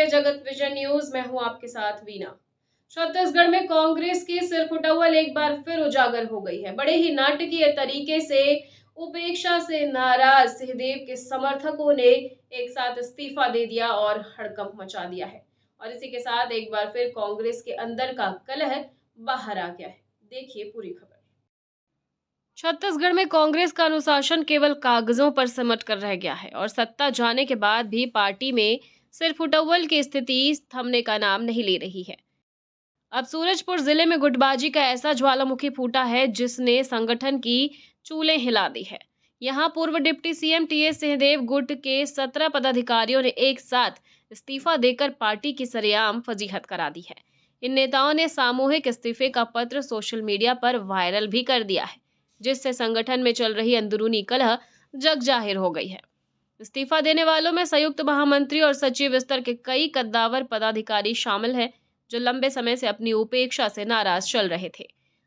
लीजिए जगत vision news. मैं हूं आपके साथ वीना। छत्तीसगढ़ में कांग्रेस की सिरफुटौल एक बार फिर उजागर हो गई है। बड़े ही नाटकीय तरीके से उपेक्षा से नाराज सिंहदेव के समर्थकों ने एक साथ इस्तीफा दे दिया और हड़कंप मचा दिया है। और इसी के साथ एक बार फिर कांग्रेस के अंदर का कलह बाहर आ गया है। देखिए पूरी खबर। छत्तीसगढ़ में कांग्रेस का अनुशासन केवल कागजों पर सिमट कर रह गया है और सत्ता जाने के बाद भी पार्टी में सिरफुटौल की स्थिति थमने का नाम नहीं ले रही है। अब सूरजपुर जिले में गुटबाजी का ऐसा ज्वालामुखी फूटा है जिसने संगठन की चूलें हिला दी है। यहां पूर्व डिप्टी सीएम टीएस सिंहदेव गुट के 17 पदाधिकारियों ने एक साथ इस्तीफा देकर पार्टी की सरेआम फजीहत करा दी है। इन नेताओं ने सामूहिक इस्तीफे का पत्र सोशल मीडिया पर वायरल भी कर दिया है, जिससे संगठन में चल रही अंदरूनी कलह जग जाहिर हो गई है। इस्तीफा देने वालों में संयुक्त महामंत्री और सचिव स्तर के कई कद्दावर पदाधिकारी शामिल हैं, जो लंबे समय से अपनी उपेक्षा से नाराज चल रहे थे।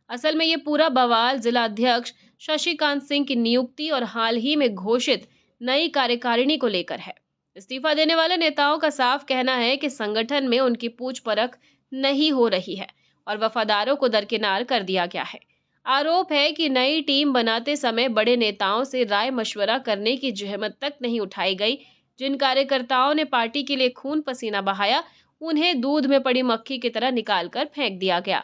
असल में ये पूरा बवाल जिला अध्यक्ष शशिकांत सिंह की नियुक्ति और हाल ही में घोषित नई कार्यकारिणी को लेकर है। इस्तीफा देने वाले नेताओं का साफ कहना है कि संगठन में उनकी पूछ परख नहीं हो रही है और वफादारों को दरकिनार कर दिया गया है। आरोप है कि नई टीम बनाते समय बड़े नेताओं से राय मशवरा करने की जहमत तक नहीं उठाई गई। जिन कार्यकर्ताओं ने पार्टी के लिए खून पसीना बहाया, उन्हें दूध में पड़ी मक्खी की तरह निकालकर फेंक दिया गया।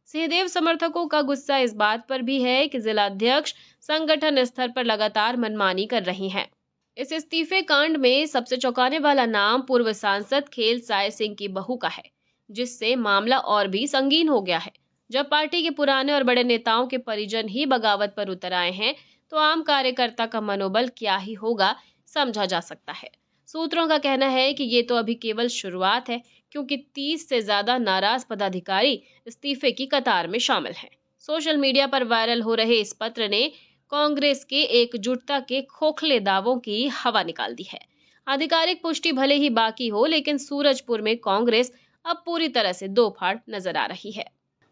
सिंहदेव समर्थकों का गुस्सा इस बात पर भी है कि जिलाध्यक्ष संगठन स्तर पर लगातार मनमानी कर रही हैं। इस इस्तीफे कांड में सबसे चौंकाने वाला नाम पूर्व सांसद खेल साय सिंह की बहू का है, जिससे मामला और भी संगीन हो गया है। जब पार्टी के पुराने और बड़े नेताओं के परिजन ही बगावत पर उतर आए हैं, तो आम कार्यकर्ता का मनोबल क्या ही होगा समझा जा सकता है। सूत्रों का कहना है कि ये तो अभी केवल शुरुआत है, क्योंकि 30 से ज्यादा नाराज पदाधिकारी इस्तीफे की कतार में शामिल हैं। सोशल मीडिया पर वायरल हो रहे इस पत्र ने कांग्रेस के एकजुटता के खोखले दावों की हवा निकाल दी है। आधिकारिक पुष्टि भले ही बाकी हो, लेकिन सूरजपुर में कांग्रेस अब पूरी तरह से दो फाड़ नजर आ रही है।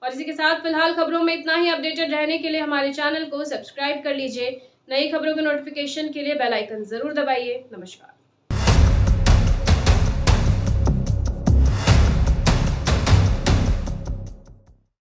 और इसी के साथ फिलहाल खबरों में इतना ही। अपडेटेड रहने के लिए हमारे चैनल को सब्सक्राइब कर लीजिए। नई खबरों के नोटिफिकेशन के लिए बेल आइकन जरूर दबाइए। नमस्कार।